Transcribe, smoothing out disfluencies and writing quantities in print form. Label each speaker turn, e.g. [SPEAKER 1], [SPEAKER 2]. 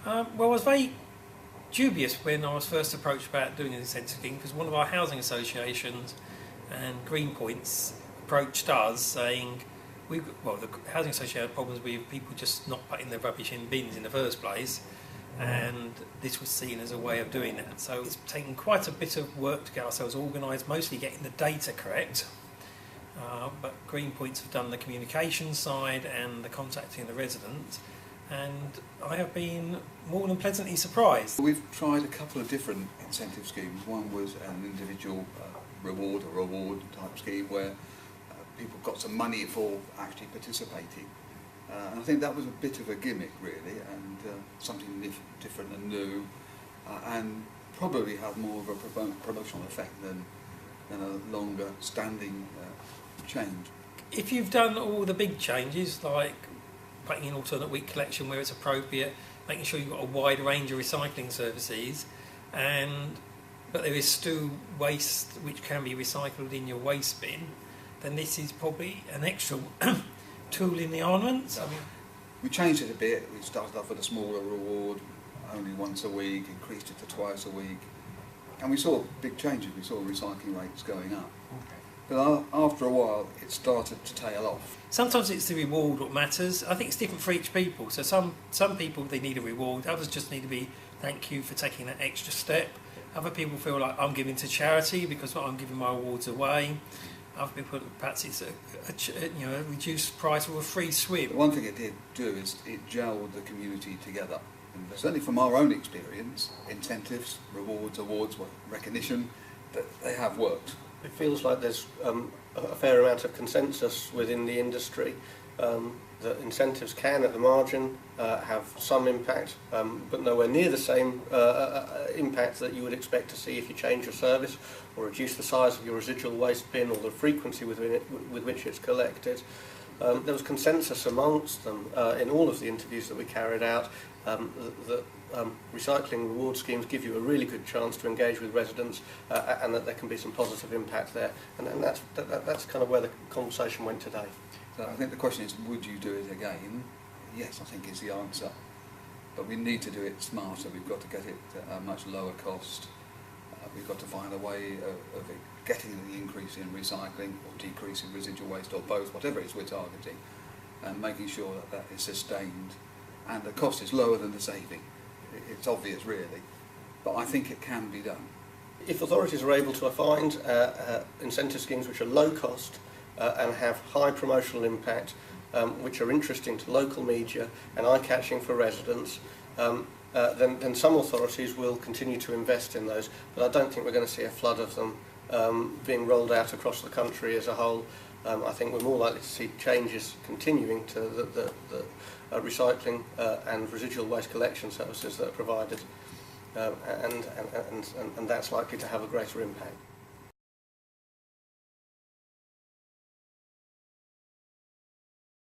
[SPEAKER 1] Well, I was very dubious when I was first approached about doing an incentive scheme, because one of our housing associations and Green Points approached us saying, the housing association had problems with people just not putting their rubbish in bins in the first place, and this was seen as a way of doing that. So it's taken quite a bit of work to get ourselves organised, mostly getting the data correct. But Green Points have done the communication side and the contacting the residents, and I have been more than pleasantly surprised.
[SPEAKER 2] We've tried a couple of different incentive schemes. One was an individual reward or reward type scheme where people got some money for actually participating. And I think that was a bit of a gimmick really, and something different and new, and probably had more of a promotional effect than a longer standing change.
[SPEAKER 1] If you've done all the big changes, like putting in alternate week collection where it's appropriate, making sure you've got a wide range of recycling services, but there is still waste which can be recycled in your waste bin, then this is probably an extra tool in the armament. I mean,
[SPEAKER 2] we changed it a bit. We started off with a smaller reward, only once a week, increased it to twice a week, and we saw big changes. We saw recycling rates going up. Okay. But after a while, it started to tail off.
[SPEAKER 1] Sometimes it's the reward what matters. I think it's different for each people. So some people, they need a reward. Others just need to be thank you for taking that extra step. Other people feel like I'm giving to charity because I'm giving my awards away. Other people, perhaps it's a reduced price or a free swim.
[SPEAKER 2] One thing it did do is it gelled the community together. And certainly from our own experience, incentives, rewards, awards, recognition, that they have worked.
[SPEAKER 3] It feels like there's a fair amount of consensus within the industry that incentives can, at the margin, have some impact, but nowhere near the same impact that you would expect to see if you change your service or reduce the size of your residual waste bin or the frequency with which it's collected. There was consensus amongst them in all of the interviews that we carried out that recycling reward schemes give you a really good chance to engage with residents and that there can be some positive impact there. And that's kind of where the conversation went today.
[SPEAKER 2] So I think the question is, would you do it again? Yes, I think is the answer. But we need to do it smarter. We've got to get it at a much lower cost. We've got to find a way of getting the increase in recycling or decrease in residual waste or both, whatever it is we're targeting, and making sure that that is sustained and the cost is lower than the saving. It's obvious really, but I think it can be done.
[SPEAKER 3] If authorities are able to find incentive schemes which are low cost and have high promotional impact, which are interesting to local media and eye-catching for residents, then some authorities will continue to invest in those, but I don't think we're going to see a flood of them being rolled out across the country as a whole. I think we're more likely to see changes continuing to the recycling and residual waste collection services that are provided, and that's likely to have a greater impact.